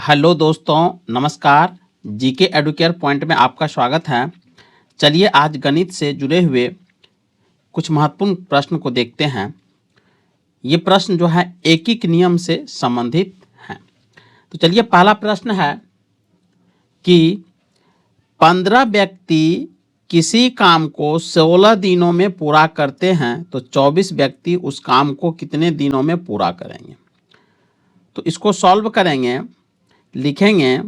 Hello दोस्तों, नमस्कार। GK Educare point में आपका स्वागत है। चलिए आज गणित से जुड़े हुए कुछ महत्वपूर्ण प्रश्न को देखते हैं। ये प्रश्न जो है एकीक नियम से संबंधित हैं। तो चलिए पहला प्रश्न है कि 15 व्यक्ति किसी काम को 16 दिनों में पूरा करते हैं तो 24 व्यक्ति उस काम को कितने दिनों में पूरा करेंगे। तो इसको सॉल्व करेंगे, लिखेंगे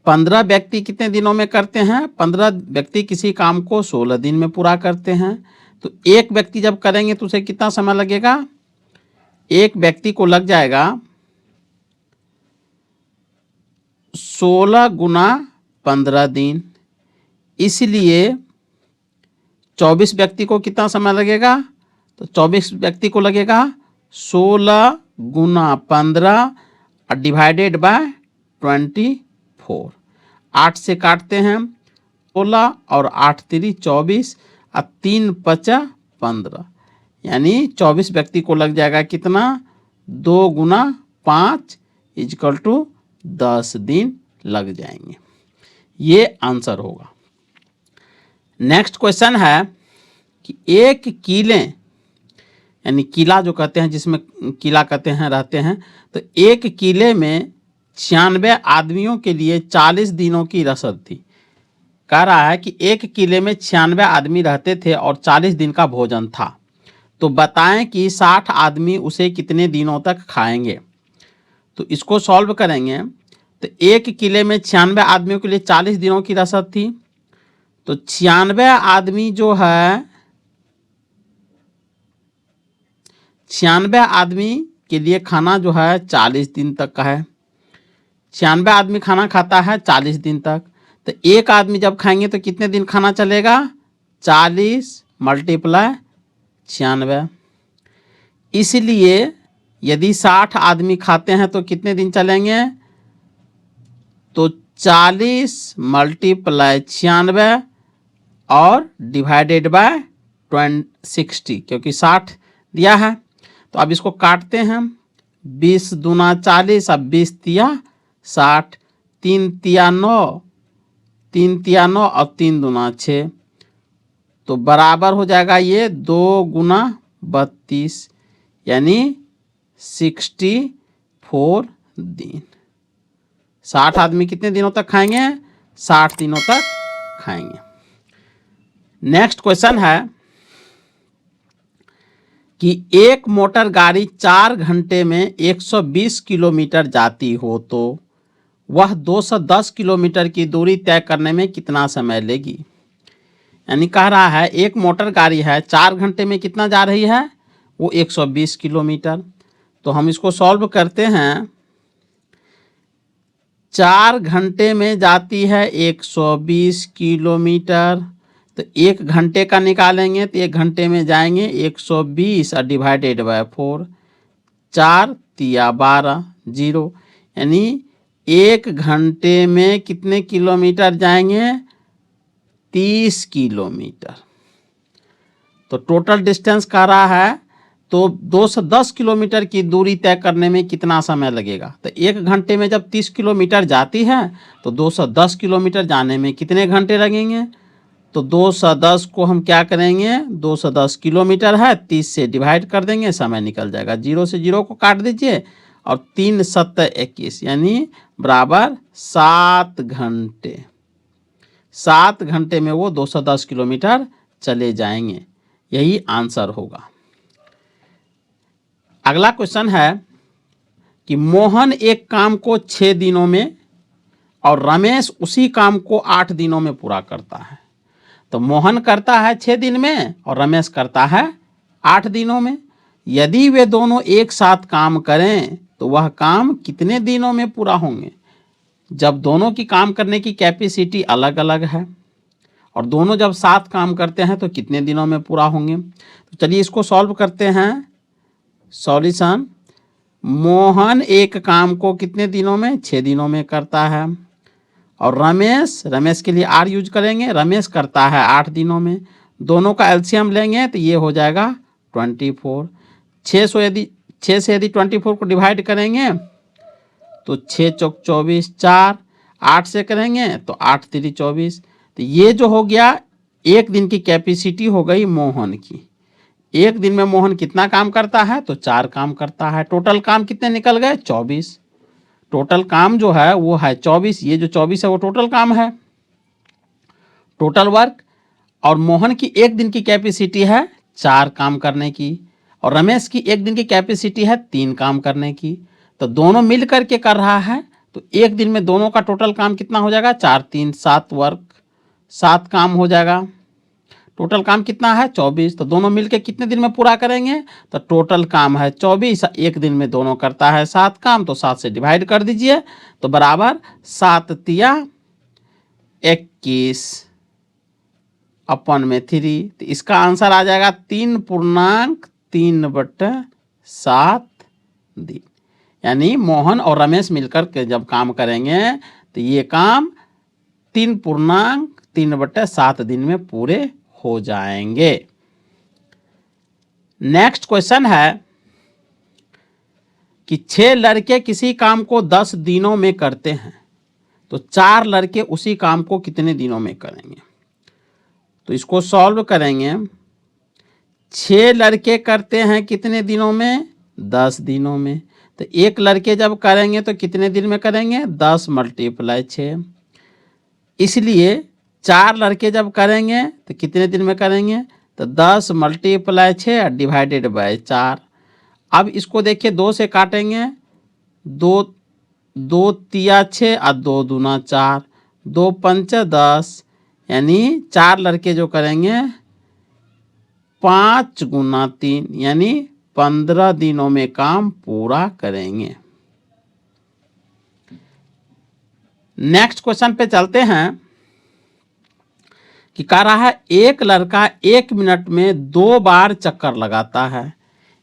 15 व्यक्ति कितने दिनों में करते हैं। 15 व्यक्ति किसी काम को 16 दिन में पूरा करते हैं। तो एक व्यक्ति जब करेंगे तो उसे कितना समय लगेगा। एक व्यक्ति को लग जाएगा 16 गुना 15 दिन, इसलिए 24 व्यक्ति को कितना समय लगेगा। तो 24 व्यक्ति को लगेगा 16 गुना 15 डिवाइडेड बाय 24। 8 से काटते हैं 16 और 8 3 24 और 3 5 15, यानी 24 व्यक्ति को लग जाएगा कितना 2 गुना 5 इक्वल टू 10 दिन लग जाएंगे। ये आंसर होगा। नेक्स्ट क्वेश्चन है कि एक किले, यानी किला जो कहते हैं, जिसमें किला कहते हैं रहते हैं, तो एक किले में 96 आदमियों के लिए 40 दिनों की रसद थी। कह रहा है कि एक किले में 96 आदमी रहते थे और 40 दिन का भोजन था। तो बताएं कि 60 आदमी उसे कितने दिनों तक खाएंगे। तो इसको सॉल्व करेंगे। तो एक किले में 96 आदमियों के लिए 40 दिनों की रसद थी। तो 96 आदमी जो है, 96 आदमी के लिए खाना जो है 40 दिन तक का है। 96 आदमी खाना खाता है 40 दिन तक। तो एक आदमी जब खाएंगे तो कितने दिन खाना चलेगा। 40 मल्टीप्लाई 96। इसलिए यदि 60 आदमी खाते हैं तो कितने दिन चलेंगे। तो 40 मल्टीप्लाई 96 और डिवाइडेड बाय 60, क्योंकि 60 दिया है। तो अब इसको काटते हैं। 20 दूना 40, अब 20 तिया 60, 3 तिया 9, 3 तिया 9 और 3 दूना 6, तो बराबर हो जाएगा ये 2 गुना 32, यानी 64 दिन। 60 आदमी कितने दिनों तक खाएंगे। 60 दिनों तक खाएंगे। नेक्स्ट क्वेश्चन है कि एक मोटर गाड़ी 4 घंटे में 120 किलोमीटर जाती हो तो वह 210 किलोमीटर की दूरी तय करने में कितना समय लेगी। यानी कह रहा है एक मोटर गाड़ी है, 4 घंटे में कितना जा रही है, वो 120 किलोमीटर। तो हम इसको सॉल्व करते हैं। 4 घंटे में जाती है 120 किलोमीटर, तो 1 घंटे का निकालेंगे तो 1 घंटे में जाएंगे 120 और डिवाइडेड बाय 4, 4 तिया 12 0, यानी 1 घंटे में कितने किलोमीटर जाएंगे, 30 किलोमीटर। तो टोटल डिस्टेंस कह रहा है तो 210 किलोमीटर की दूरी तय करने में कितना समय लगेगा। तो 1 घंटे में जब 30 किलोमीटर जाती है तो 210 किलोमीटर जाने में कितने घंटे लगेंगे। तो 210 को हम क्या करेंगे, 210 किलोमीटर है, 30 से डिवाइड कर देंगे, समय निकल जाएगा। 0 से 0 को काट दीजिए और 3 7 21, यानी बराबर 7 घंटे। 7 घंटे में वो 210 किलोमीटर चले जाएंगे। यही आंसर होगा। अगला क्वेश्चन है कि मोहन एक काम को 6 दिनों में और रमेश उसी काम को 8 दिनों में पूरा करता है। तो मोहन करता है 6 दिन में और रमेश करता है 8 दिनों में। यदि वे दोनों एक साथ काम करें तो वह काम कितने दिनों में पूरा होंगे। जब दोनों की काम करने की कैपेसिटी अलग अलग है और दोनों जब साथ काम करते हैं तो कितने दिनों में पूरा होंगे। तो चलिए इसको सॉल्व करते हैं। सॉल्यूशन, मोहन एक काम को कितने दिनों में, 6 दिनों में करता है। और रमेश के लिए आर यूज करेंगे, रमेश करता है 8 दिनों में। दोनों का एलसीएम लेंगे तो ये हो जाएगा 24। 6 से यदि 24 को डिवाइड करेंगे तो 6 चौक 24, 4, 8 से करेंगे तो 8 3 24। तो ये जो हो गया एक दिन की कैपेसिटी हो गई मोहन की। एक दिन में मोहन कितना काम करता है? तो 4 काम करता है। टोटल काम कितने निकल गए? 24। टोटल काम जो है वो है 24। ये जो 24 है वो टोटल काम है, टोटल वर्क। और मोहन की एक दिन की कैपेसिटी है 4 काम करने की, और रमेश की एक दिन की कैपेसिटी है 3 काम करने की। तो दोनों मिल करके कर रहा है, तो एक दिन में दोनों का टोटल काम कितना हो जाएगा? 4 3 7 वर्क, 7 काम हो जाएगा। टोटल काम कितना है? 24। तो दोनों मिलके कितने दिन में पूरा करेंगे? तो टोटल काम है 24, एक दिन में दोनों करता है 7 काम, तो 7 से डिवाइड कर दीजिए तो बराबर 7 तिया 21 अपन में 3। तो इसका आंसर आ जाएगा 3.3/7 दिन। यानी मोहन और रमेश मिलकर के जब काम करेंगे तो ये काम 3.3/7 दिन में पूरे हो जाएंगे। नेक्स्ट क्वेश्चन है कि 6 लड़के किसी काम को 10 दिनों में करते हैं, तो 4 लड़के उसी काम को कितने दिनों में करेंगे? तो इसको सॉल्व करेंगे। 6 लड़के करते हैं कितने दिनों में? 10 दिनों में। तो एक लड़के जब करेंगे तो कितने दिन में करेंगे? 10 × 6। इसलिए 4 लड़के जब करेंगे तो कितने दिन में करेंगे? तो 10 × 6 डिवाइडेड बाय 4। अब इसको देखिए 2 से काटेंगे, 2 2 तिया 6 और 2 दूना 4, 2 पंच 10, यानी 4 लड़के जो करेंगे 5 × 3 यानी 15 दिनों में काम पूरा करेंगे। नेक्स्ट क्वेश्चन पे चलते हैं कि कह रहा है एक लड़का 1 मिनट में 2 बार चक्कर लगाता है,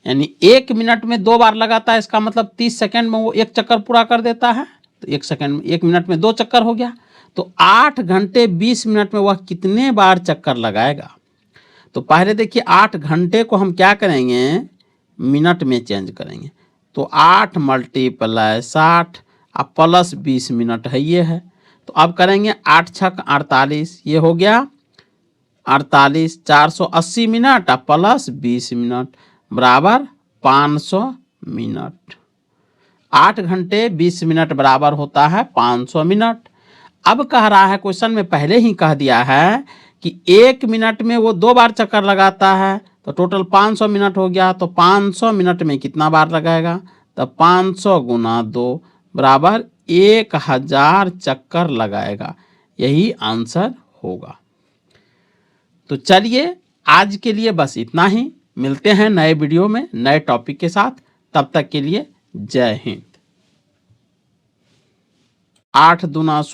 यानी 1 मिनट में 2 बार लगाता है, इसका मतलब 30 सेकंड में वो एक चक्कर पूरा कर देता है। तो 1 मिनट में 2 चक्कर हो गया, तो 8 घंटे 20 मिनट में वह कितने बार चक्कर लगाएगा? तो पहले देखिए 8 घंटे को हम क्या करेंगे? मिनट में चेंज करेंगे। तो 8 × 60 अब प्लस 20 मिनट है, ये है। तो अब करेंगे 8 छक 48, ये हो गया 48, 480 मिनट और प्लस 20 मिनट बराबर 500 मिनट। 8 घंटे 20 मिनट बराबर होता है 500 मिनट। अब कह रहा है, क्वेश्चन में पहले ही कह दिया है कि 1 मिनट में वो 2 बार चक्कर लगाता है, तो टोटल 500 मिनट हो गया। तो 500 मिनट में कितना बार लगाएगा? तो 500 × 2 बराबर 1000 चक्कर लगाएगा। यही आंसर होगा। तो चलिए आज के लिए बस इतना ही। मिलते हैं नए वीडियो में नए टॉपिक के साथ। तब तक के लिए जय हिंद। 8 दूना 16।